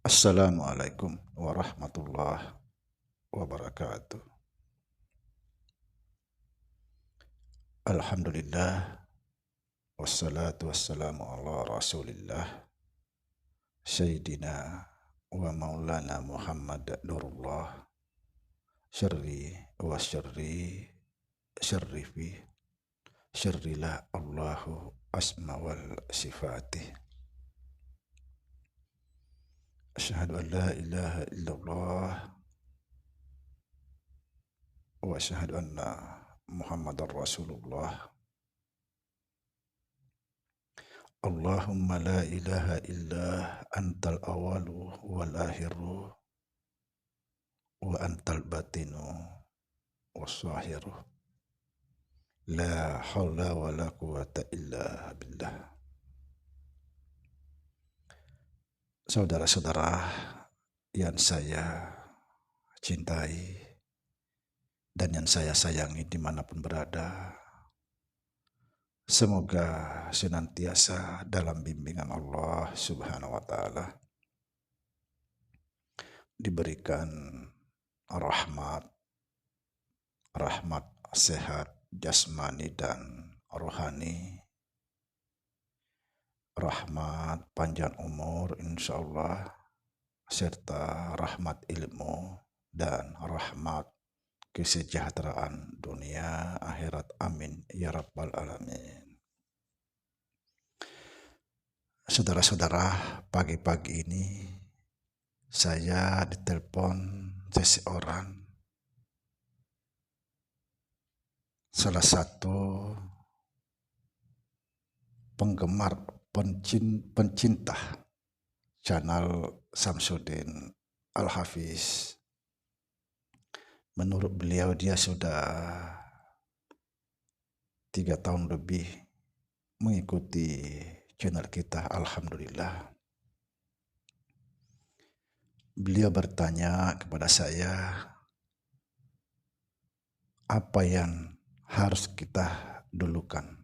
Assalamualaikum warahmatullahi wabarakatuh. Alhamdulillah, wassalatu wassalamu ala rasulillah, Sayyidina wa maulana Muhammad Nurullah, syarri wa syarrifi, syarrilah Allahu asma wal sifatih. Asyhadu an la ilaha illallah wa asyhadu anna Muhammadar Rasulullah. Allahumma la ilaha illa antal awalu wal akhiru wa antal batinu wassahiru. La hawla wa la quwata illa billah. Saudara-saudara yang saya cintai dan yang saya sayangi dimanapun berada, semoga senantiasa dalam bimbingan Allah Subhanahu wa Ta'ala, diberikan rahmat sehat jasmani dan rohani, rahmat panjang umur insyaallah, serta rahmat ilmu dan rahmat kesejahteraan dunia akhirat, amin ya rabbal alamin. Saudara-saudara, pagi-pagi ini saya ditelepon seseorang, salah satu penggemar pencinta channel Samsudin Al-Hafiz. Menurut beliau dia sudah 3 tahun lebih mengikuti channel kita, alhamdulillah. Beliau bertanya kepada saya, apa yang harus kita dulukan?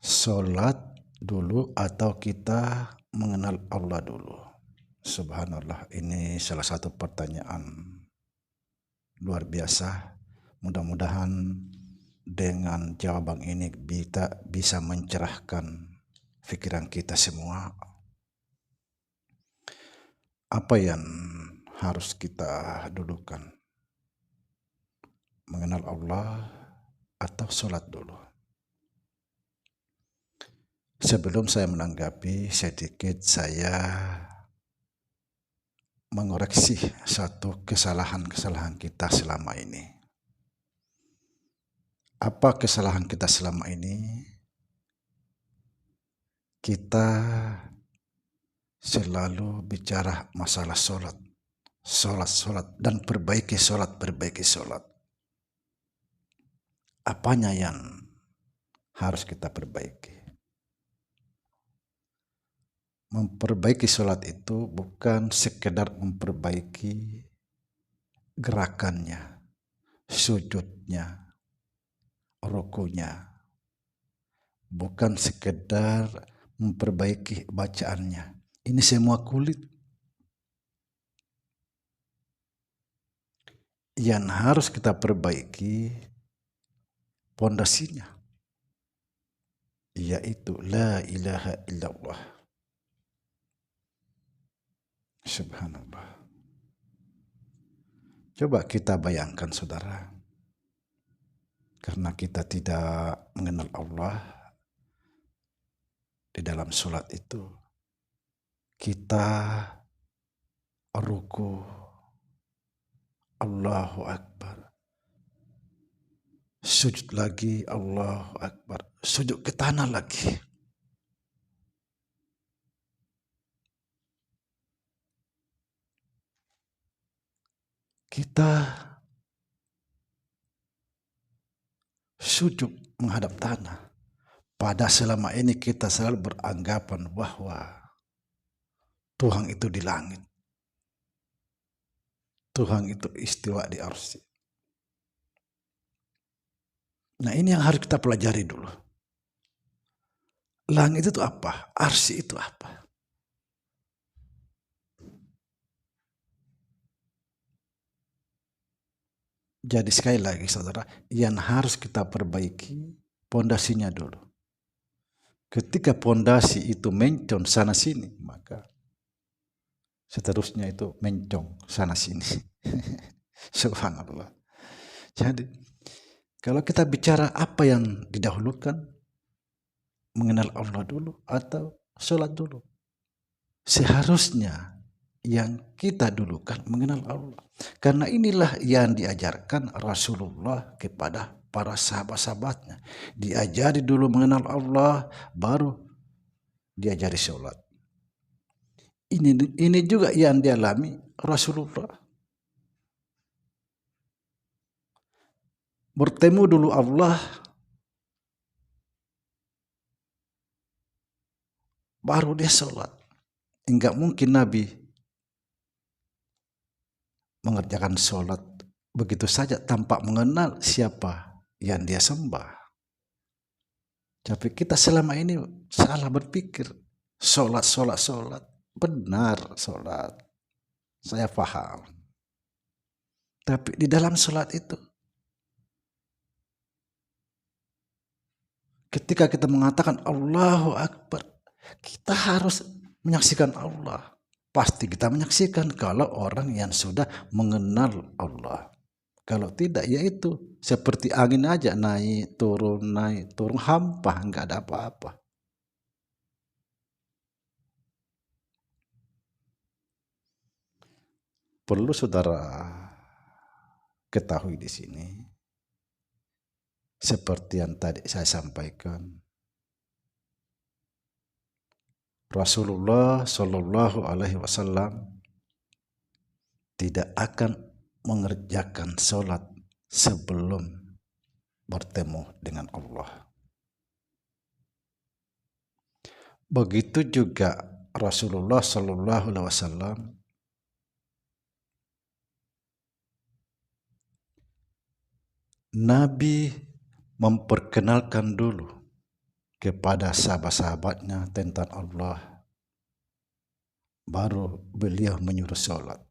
Sholat dulu atau kita mengenal Allah dulu? Subhanallah, ini salah satu pertanyaan luar biasa. Mudah-mudahan dengan jawaban ini bisa mencerahkan pikiran kita semua. Apa yang harus kita dulukan? Mengenal Allah atau sholat dulu? Sebelum saya menanggapi, sedikit saya mengoreksi satu kesalahan kita selama ini. Apa kesalahan kita selama ini? Kita selalu bicara masalah sholat, dan perbaiki sholat. Apanya yang harus kita perbaiki? Memperbaiki sholat itu bukan sekedar memperbaiki gerakannya, sujudnya, rukunya, bukan sekedar memperbaiki bacaannya. Ini semua kulit. Yang harus kita perbaiki pondasinya, yaitu la ilaha illallah. Subhanallah. Coba kita bayangkan, saudara, karena kita tidak mengenal Allah di dalam sholat itu, kita ruku, Allahu Akbar, sujud lagi, Allahu Akbar, sujud ke tanah lagi. Kita sujud menghadap tanah. Pada selama ini kita selalu beranggapan bahwa Tuhan itu di langit. Tuhan itu istiwa di arsy. Nah, ini yang harus kita pelajari dulu. Langit itu apa? Arsy itu apa? Jadi sekali lagi saudara, yang harus kita perbaiki pondasinya dulu. Ketika pondasi itu mencong sana sini, maka seterusnya itu mencong sana sini. Subhanallah. Jadi kalau kita bicara apa yang didahulukan, mengenal Allah dulu atau sholat dulu? Seharusnya yang kita dulukan mengenal Allah. Karena inilah yang diajarkan Rasulullah kepada para sahabat-sahabatnya. Diajari dulu mengenal Allah, baru diajari sholat. Ini juga yang dialami Rasulullah. Bertemu dulu Allah, baru dia sholat. Enggak mungkin Nabi mengerjakan sholat begitu saja tanpa mengenal siapa yang dia sembah. Tapi kita selama ini salah berpikir. Sholat. Benar sholat. Saya paham. Tapi di dalam sholat itu, ketika kita mengatakan Allahu Akbar, kita harus menyaksikan Allah. Pasti kita menyaksikan kalau orang yang sudah mengenal Allah. Kalau tidak, yaitu seperti angin aja, naik turun, hampa, nggak ada apa-apa. Perlu saudara ketahui di sini, seperti yang tadi saya sampaikan, Rasulullah Shallallahu Alaihi Wasallam tidak akan mengerjakan sholat sebelum bertemu dengan Allah. Begitu juga Rasulullah Shallallahu Alaihi Wasallam Nabi memperkenalkan dulu kepada sahabat-sahabatnya tentang Allah, baru beliau menyuruh sholat.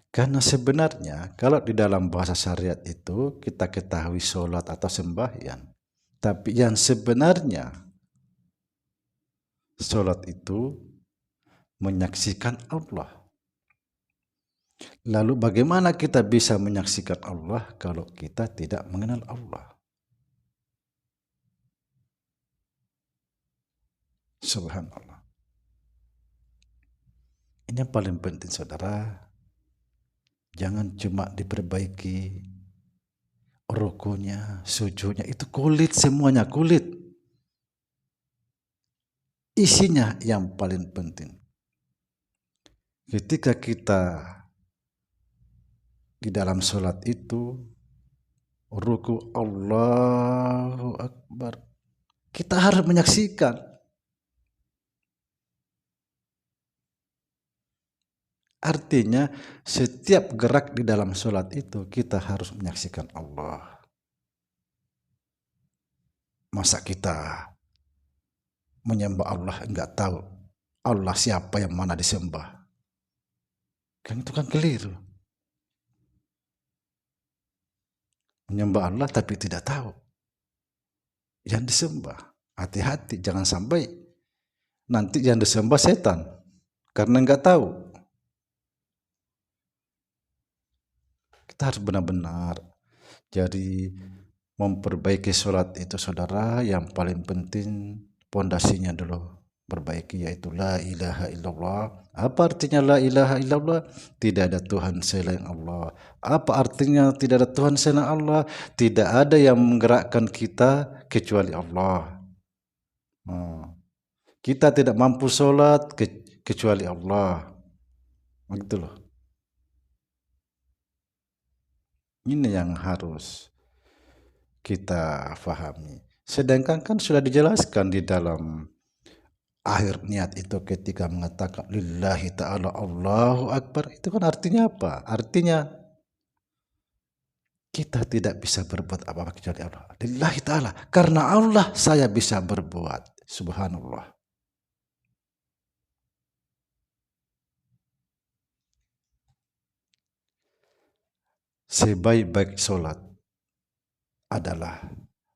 Karena sebenarnya kalau di dalam bahasa syariat itu kita ketahui sholat atau sembahyang, tapi yang sebenarnya sholat itu menyaksikan Allah. Lalu bagaimana kita bisa menyaksikan Allah kalau kita tidak mengenal Allah? Subhanallah. Ini yang paling penting saudara. Jangan cuma diperbaiki rukunya, sujudnya, itu kulit semuanya, kulit. Isinya yang paling penting. Ketika kita di dalam sholat itu ruku Allahu Akbar, kita harus menyaksikan. Artinya setiap gerak di dalam sholat itu kita harus menyaksikan Allah. Masa kita menyembah Allah enggak tahu Allah siapa yang mana disembah? Kan itu kan keliru. Menyembah Allah tapi tidak tahu yang disembah. Hati-hati, jangan sampai nanti yang disembah setan karena enggak tahu. Kita harus benar-benar jadi memperbaiki sholat itu saudara, yang paling penting pondasinya dulu perbaiki, yaitu la ilaha illallah. Apa artinya la ilaha illallah? Tidak ada Tuhan selain Allah. Apa artinya tidak ada Tuhan selain Allah? Tidak ada yang menggerakkan kita kecuali Allah. Kita tidak mampu sholat kecuali Allah. Begitu loh. Ini yang harus kita pahami. Sedangkan kan sudah dijelaskan di dalam akhir niat itu ketika mengatakan lillahi ta'ala Allahu Akbar, itu kan artinya apa? Artinya kita tidak bisa berbuat apa-apa kecuali Allah. Lillahi ta'ala, karena Allah saya bisa berbuat. Subhanallah. sebaik-baik solat adalah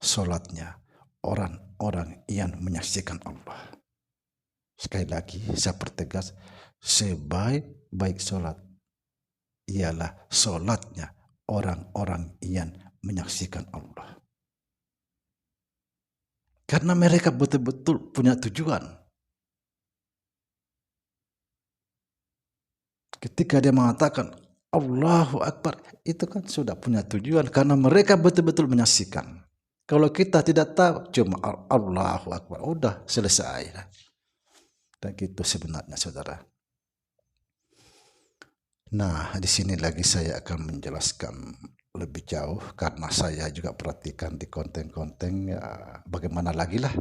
solatnya orang-orang yang menyaksikan Allah. Sekali lagi saya pertegas, sebaik-baik solat ialah solatnya orang-orang yang menyaksikan Allah. Karena mereka betul-betul punya tujuan. Ketika dia mengatakan Allahu Akbar, itu kan sudah punya tujuan karena mereka betul-betul menyaksikan. Kalau kita tidak tahu, cuma Allahu Akbar, udah selesai. Dan gitu sebenarnya, saudara. Nah, di sini lagi saya akan menjelaskan lebih jauh karena saya juga perhatikan di konten-konten, ya, bagaimana lagi lah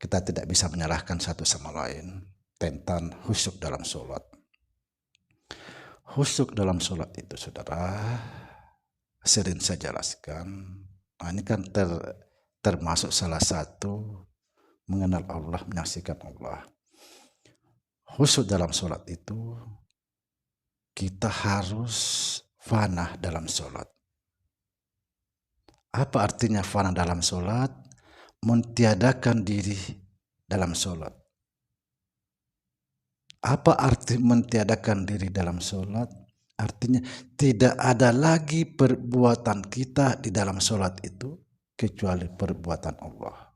kita tidak bisa menyalahkan satu sama lain tentang khusyuk dalam sholat. Khusyuk dalam sholat itu, saudara, sering saya jelaskan. Nah, ini kan termasuk salah satu mengenal Allah, menyaksikan Allah. Khusyuk dalam sholat itu kita harus fana dalam sholat. Apa artinya fana dalam sholat? Mentiadakan diri dalam sholat. Apa arti mentiadakan diri dalam sholat? Artinya tidak ada lagi perbuatan kita di dalam sholat itu kecuali perbuatan Allah.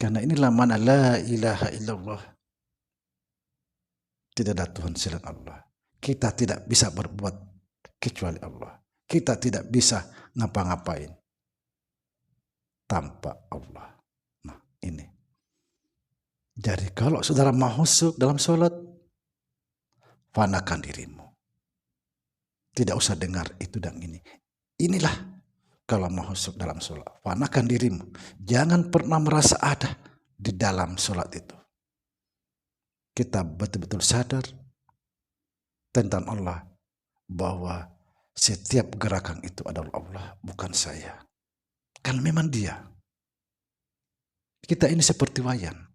Karena inilah mana la ilaha illallah. Tidak ada Tuhan selain Allah. Kita tidak bisa berbuat kecuali Allah. Kita tidak bisa ngapa-ngapain tanpa Allah. Nah, ini. Jadi kalau saudara mau khusyuk dalam sholat, fanakan dirimu. Tidak usah dengar itu dan ini. Inilah kalau mau khusyuk dalam sholat. Fanakan dirimu. Jangan pernah merasa ada di dalam sholat itu. Kita betul-betul sadar tentang Allah, bahwa setiap gerakan itu adalah Allah, bukan saya. Kan memang Dia. Kita ini seperti wayang.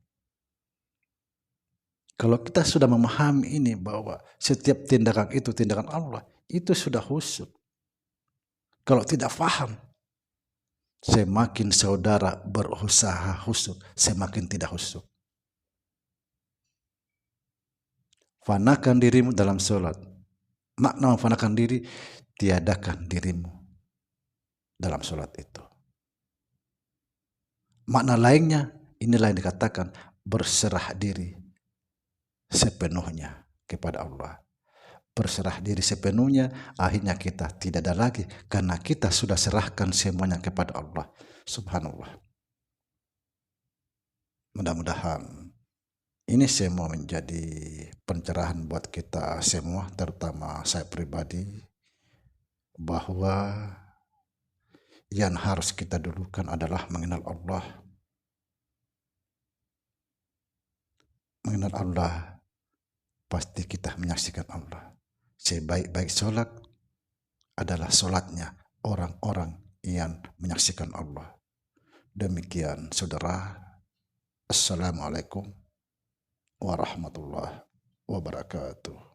Kalau kita sudah memahami ini, bahwa setiap tindakan itu tindakan Allah, itu sudah khusyuk. Kalau tidak paham, semakin saudara berusaha khusyuk, semakin tidak khusyuk. Fanakan dirimu dalam sholat. Makna memfanakan diri, tiadakan dirimu dalam sholat itu. Makna lainnya, inilah yang dikatakan berserah diri sepenuhnya kepada Allah. Berserah diri sepenuhnya, akhirnya kita tidak ada lagi karena kita sudah serahkan semuanya kepada Allah. Subhanallah. Mudah-mudahan ini semua menjadi pencerahan buat kita semua, terutama saya pribadi, bahwa yang harus kita dulukan adalah mengenal Allah. Mengenal Allah, pasti kita menyaksikan Allah. Sebaik-baik sholat adalah sholatnya orang-orang yang menyaksikan Allah. Demikian, saudara. Assalamualaikum warahmatullahi wabarakatuh.